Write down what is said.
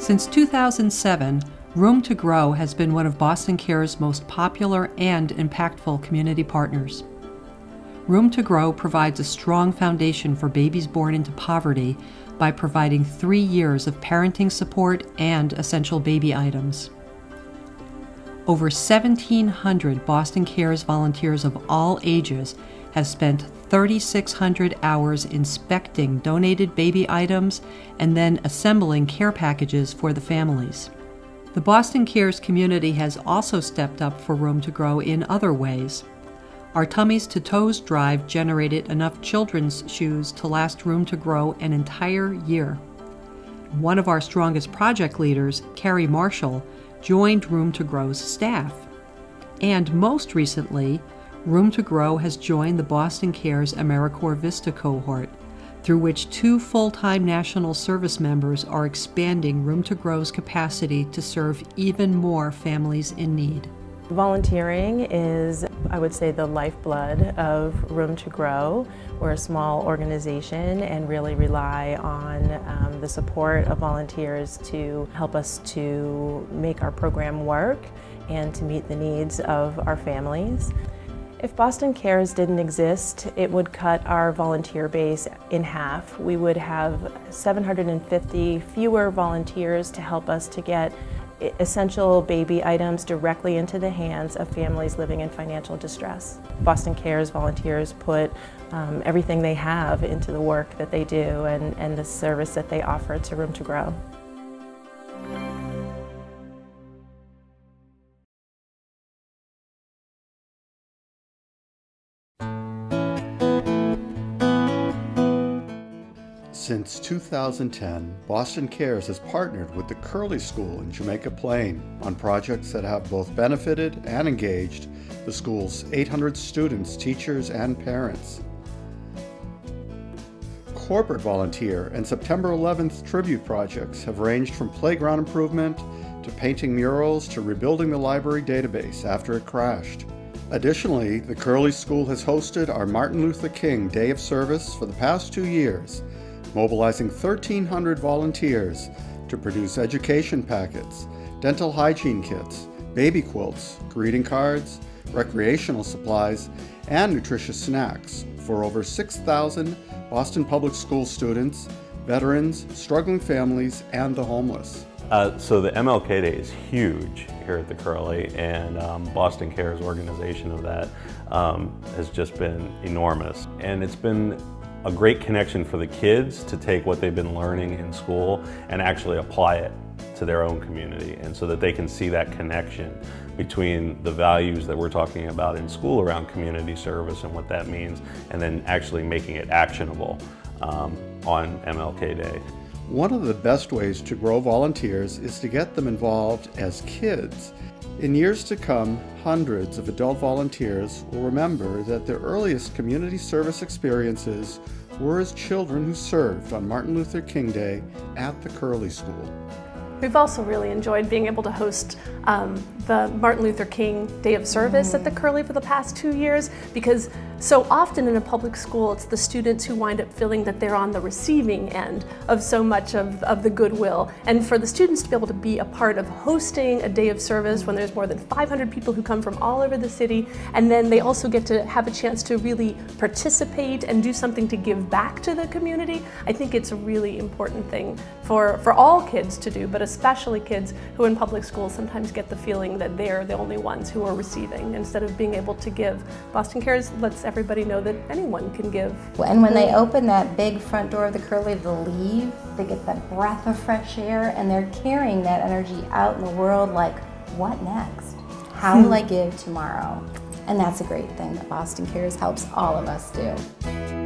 Since 2007, Room to Grow has been one of Boston Care's most popular and impactful community partners. Room to Grow provides a strong foundation for babies born into poverty by providing 3 years of parenting support and essential baby items. Over 1,700 Boston Cares volunteers of all ages have spent 3,600 hours inspecting donated baby items and then assembling care packages for the families. The Boston Cares community has also stepped up for Room to Grow in other ways. Our Tummies to Toes drive generated enough children's shoes to last Room to Grow an entire year. One of our strongest project leaders, Carrie Marshall, joined Room to Grow's staff. And most recently, Room to Grow has joined the Boston Cares AmeriCorps Vista cohort, through which 2 full-time national service members are expanding Room to Grow's capacity to serve even more families in need. Volunteering is, I would say, the lifeblood of Room to Grow. We're a small organization and really rely on the support of volunteers to help us to make our program work and to meet the needs of our families. If Boston Cares didn't exist, it would cut our volunteer base in half. We would have 750 fewer volunteers to help us to get essential baby items directly into the hands of families living in financial distress. Boston Cares volunteers put everything they have into the work that they do and the service that they offer to Room to Grow. Since 2010, Boston Cares has partnered with the Curley School in Jamaica Plain on projects that have both benefited and engaged the school's 800 students, teachers, and parents. Corporate volunteer and September 11th tribute projects have ranged from playground improvement to painting murals to rebuilding the library database after it crashed. Additionally, the Curley School has hosted our Martin Luther King Day of Service for the past 2 years, mobilizing 1,300 volunteers to produce education packets, dental hygiene kits, baby quilts, greeting cards, recreational supplies, and nutritious snacks for over 6,000 Boston Public School students, veterans, struggling families, and the homeless. So the MLK Day is huge here at the Curley, and Boston Cares organization of that has just been enormous. And it's been a great connection for the kids to take what they've been learning in school and actually apply it to their own community, and so that they can see that connection between the values that we're talking about in school around community service and what that means, and then actually making it actionable on MLK Day. One of the best ways to grow volunteers is to get them involved as kids. In years to come, hundreds of adult volunteers will remember that their earliest community service experiences were as children who served on Martin Luther King Day at the Curley School. We've also really enjoyed being able to host the Martin Luther King Day of Service at the Curley for the past 2 years, because so often in a public school it's the students who wind up feeling that they're on the receiving end of so much of the goodwill. And for the students to be able to be a part of hosting a day of service when there's more than 500 people who come from all over the city, and then they also get to have a chance to really participate and do something to give back to the community, I think it's a really important thing for all kids to do, but especially kids who in public schools sometimes get the feeling that they're the only ones who are receiving instead of being able to give. Boston Cares lets everybody know that anyone can give. And when they open that big front door of the Curley to leave, they get that breath of fresh air, and they're carrying that energy out in the world like, what next? How will I give tomorrow? And that's a great thing that Boston Cares helps all of us do.